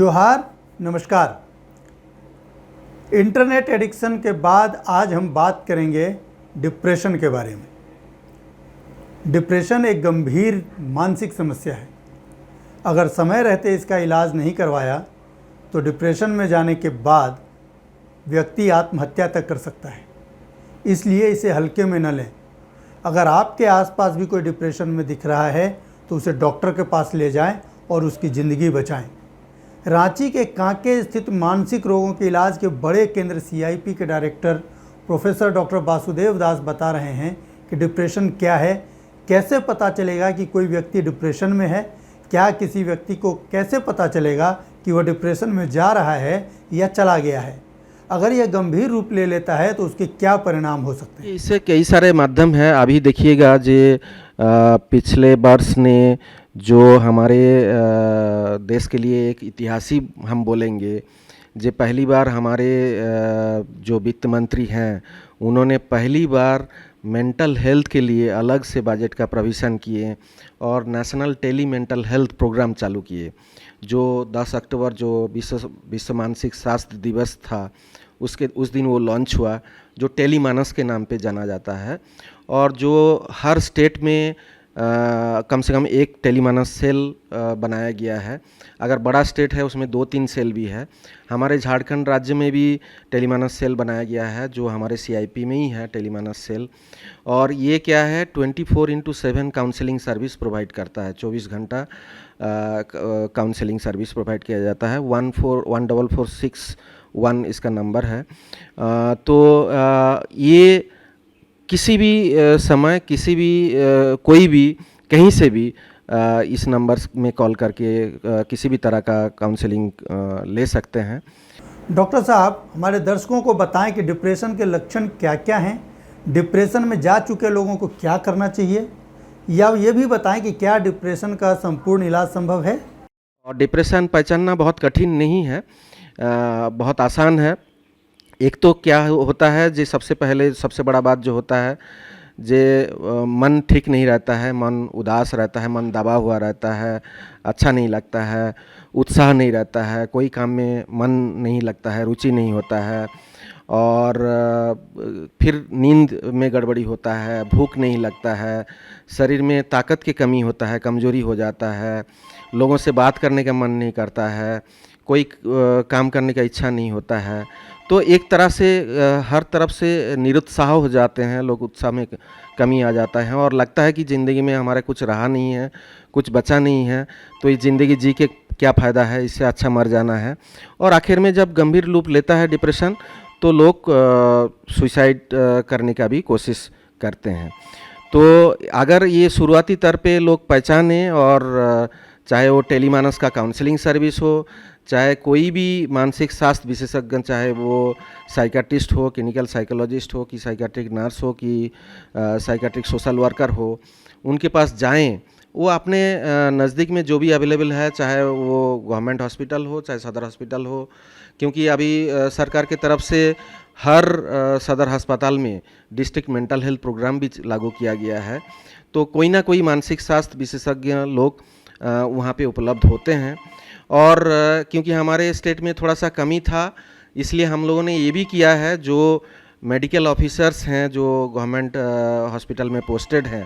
जोहार, नमस्कार। Internet addiction के बाद आज हम बात करेंगे डिप्रेशन के बारे में। डिप्रेशन एक गंभीर मानसिक समस्या है। अगर समय रहते इसका इलाज नहीं करवाया तो डिप्रेशन में जाने के बाद व्यक्ति आत्महत्या तक कर सकता है। इसलिए इसे हल्के में न लें। अगर आपके आसपास भी कोई डिप्रेशन में दिख रहा है तो उसे डॉक्टर के पास ले जाएं और उसकी ज़िंदगी बचाएं। रांची के कांके स्थित मानसिक रोगों के इलाज के बड़े केंद्र CIP के डायरेक्टर प्रोफेसर डॉक्टर वासुदेव दास बता रहे हैं कि डिप्रेशन क्या है, कैसे पता चलेगा कि कोई व्यक्ति डिप्रेशन में है, क्या किसी व्यक्ति को कैसे पता चलेगा कि वह डिप्रेशन में जा रहा है या चला गया है, अगर यह गंभीर रूप ले लेता है तो उसके क्या परिणाम हो सकते हैं। इससे कई सारे माध्यम हैं। अभी देखिएगा जे पिछले वर्ष ने जो हमारे देश के लिए एक इतिहासी हम बोलेंगे, जे पहली बार हमारे जो वित्त मंत्री हैं उन्होंने पहली बार मेंटल हेल्थ के लिए अलग से बजट का प्रोविज़न किए और national tele mental health programme चालू किए, जो 10 अक्टूबर जो विश्व मानसिक स्वास्थ्य दिवस था उस दिन वो लॉन्च हुआ, जो टेलीमानस के नाम पे जाना जाता है। और जो हर स्टेट में कम से कम एक टेलीमानस सेल बनाया गया है। अगर बड़ा स्टेट है उसमें 2-3 सेल भी है। हमारे झारखंड राज्य में भी टेलीमानस सेल बनाया गया है, जो हमारे CIP में ही है टेलीमानस सेल। और ये क्या है, 24/7 काउंसलिंग सर्विस प्रोवाइड करता है। 24 घंटा काउंसलिंग सर्विस प्रोवाइड किया जाता है। 1446 इसका नंबर है। ये किसी भी समय किसी भी कोई भी कहीं से भी इस नंबर में कॉल करके किसी भी तरह का काउंसलिंग ले सकते हैं। डॉक्टर साहब, हमारे दर्शकों को बताएं कि डिप्रेशन के लक्षण क्या क्या हैं, डिप्रेशन में जा चुके लोगों को क्या करना चाहिए, या ये भी बताएं कि क्या डिप्रेशन का संपूर्ण इलाज संभव है। और डिप्रेशन पहचानना बहुत कठिन नहीं है, बहुत आसान है। एक तो क्या होता है, जे सबसे बड़ा बात जो होता है, जे मन ठीक नहीं रहता है, मन उदास रहता है, मन दबा हुआ रहता है, अच्छा नहीं लगता है, उत्साह नहीं रहता है, कोई काम में मन नहीं लगता है, रुचि नहीं होता है, और फिर नींद में गड़बड़ी होता है, भूख नहीं लगता है, शरीर में ताकत की कमी होता है, कमजोरी हो जाता है, लोगों से बात करने का मन नहीं करता है, कोई काम करने का इच्छा नहीं होता है। तो एक तरह से हर तरफ से निरुत्साह हो जाते हैं लोग, उत्साह में कमी आ जाता है और लगता है कि ज़िंदगी में हमारे कुछ रहा नहीं है, कुछ बचा नहीं है, तो ये ज़िंदगी जी के क्या फ़ायदा है, इससे अच्छा मर जाना है। और आखिर में जब गंभीर रूप लेता है डिप्रेशन तो लोग सुसाइड करने का भी कोशिश करते हैं। तो अगर ये शुरुआती तौर पे लोग पहचानें, और चाहे वो टेलीमानस का काउंसलिंग सर्विस हो, चाहे कोई भी मानसिक स्वास्थ्य विशेषज्ञ, चाहे वो साइकियाट्रिस्ट हो, क्लिनिकल साइकोलॉजिस्ट हो, कि साइकियाट्रिक नर्स हो, कि साइकियाट्रिक सोशल वर्कर हो, उनके पास जाएं। वो अपने नज़दीक में जो भी अवेलेबल है, चाहे वो गवर्नमेंट हॉस्पिटल हो, चाहे सदर हॉस्पिटल हो, क्योंकि अभी सरकार की तरफ से हर सदर अस्पताल में डिस्ट्रिक्ट मेंटल हेल्थ प्रोग्राम भी लागू किया गया है। तो कोई ना कोई मानसिक स्वास्थ्य विशेषज्ञ लोग वहाँ पे उपलब्ध होते हैं। और क्योंकि हमारे स्टेट में थोड़ा सा कमी था, इसलिए हम लोगों ने ये भी किया है, जो मेडिकल ऑफिसर्स हैं जो गवर्नमेंट हॉस्पिटल में पोस्टेड हैं,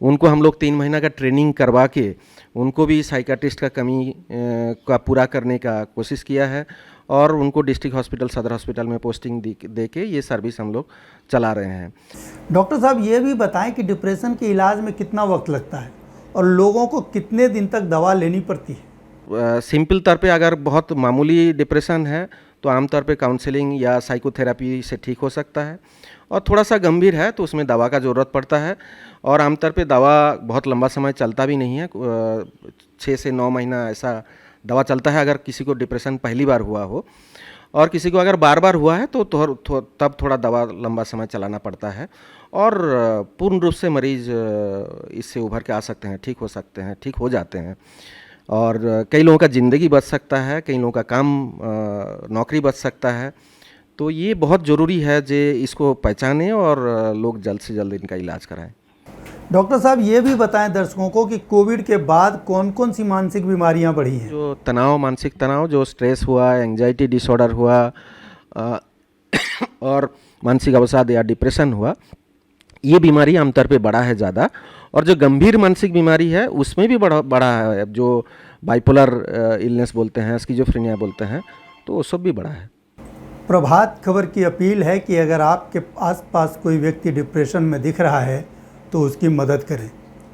उनको हम लोग 3 महीना का ट्रेनिंग करवा के उनको भी साइकियाट्रिस्ट का कमी का पूरा करने का कोशिश किया है, और उनको डिस्ट्रिक्ट हॉस्पिटल, सदर हॉस्पिटल में पोस्टिंग दे के ये सर्विस हम लोग चला रहे हैं। डॉक्टर साहब, ये भी बताएं कि डिप्रेशन के इलाज में कितना वक्त लगता है और लोगों को कितने दिन तक दवा लेनी पड़ती है। सिंपल तौर पे अगर बहुत मामूली डिप्रेशन है तो आमतौर पे काउंसलिंग या साइकोथेरेपी से ठीक हो सकता है, और थोड़ा सा गंभीर है तो उसमें दवा का ज़रूरत पड़ता है। और आमतौर पे दवा बहुत लंबा समय चलता भी नहीं है, 6 से 9 महीना ऐसा दवा चलता है अगर किसी को डिप्रेशन पहली बार हुआ हो। और किसी को अगर बार बार हुआ है तो तब थोड़ा दवा लंबा समय चलाना पड़ता है, और पूर्ण रूप से मरीज इससे उभर के आ सकते हैं, ठीक हो सकते हैं, ठीक हो जाते हैं। और कई लोगों का ज़िंदगी बच सकता है, कई लोगों का काम नौकरी बच सकता है। तो ये बहुत ज़रूरी है जे इसको पहचानें और लोग जल्द से जल्द इनका इलाज कराएं। डॉक्टर साहब ये भी बताएं दर्शकों को कि कोविड के बाद कौन कौन सी मानसिक बीमारियां बढ़ी हैं। जो तनाव, मानसिक तनाव, जो स्ट्रेस हुआ, एंजाइटी डिसऑर्डर हुआ और मानसिक अवसाद या डिप्रेशन हुआ, ये बीमारी आमतौर पे बढ़ा है ज़्यादा। और जो गंभीर मानसिक बीमारी है उसमें भी बढ़ा है, जो बाइपोलर इलनेस बोलते हैं, स्किज़ोफ्रेनिया बोलते हैं, तो वो सब भी बढ़ा है। प्रभात खबर की अपील है कि अगर आपके आसपास कोई व्यक्ति डिप्रेशन में दिख रहा है तो उसकी मदद करें,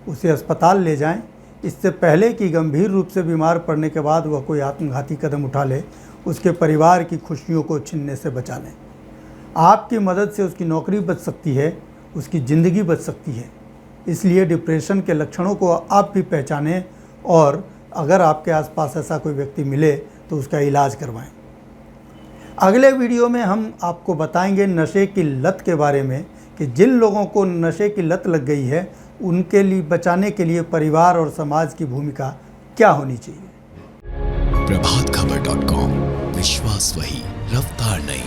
उसे अस्पताल ले जाएं। इससे पहले कि गंभीर रूप से बीमार पड़ने के बाद वह कोई आत्मघाती कदम उठा ले, उसके परिवार की खुशियों को छीनने से बचा लें। आपकी मदद से उसकी नौकरी बच सकती है, उसकी ज़िंदगी बच सकती है। इसलिए डिप्रेशन के लक्षणों को आप भी पहचानें और अगर आपके आसपास ऐसा कोई व्यक्ति मिले तो उसका इलाज करवाएं। अगले वीडियो में हम आपको बताएंगे नशे की लत के बारे में कि जिन लोगों को नशे की लत लग गई है उनके लिए बचाने के लिए परिवार और समाज की भूमिका क्या होनी चाहिए। प्रभातखबर.com, विश्वास वही, रफ्तार नहीं।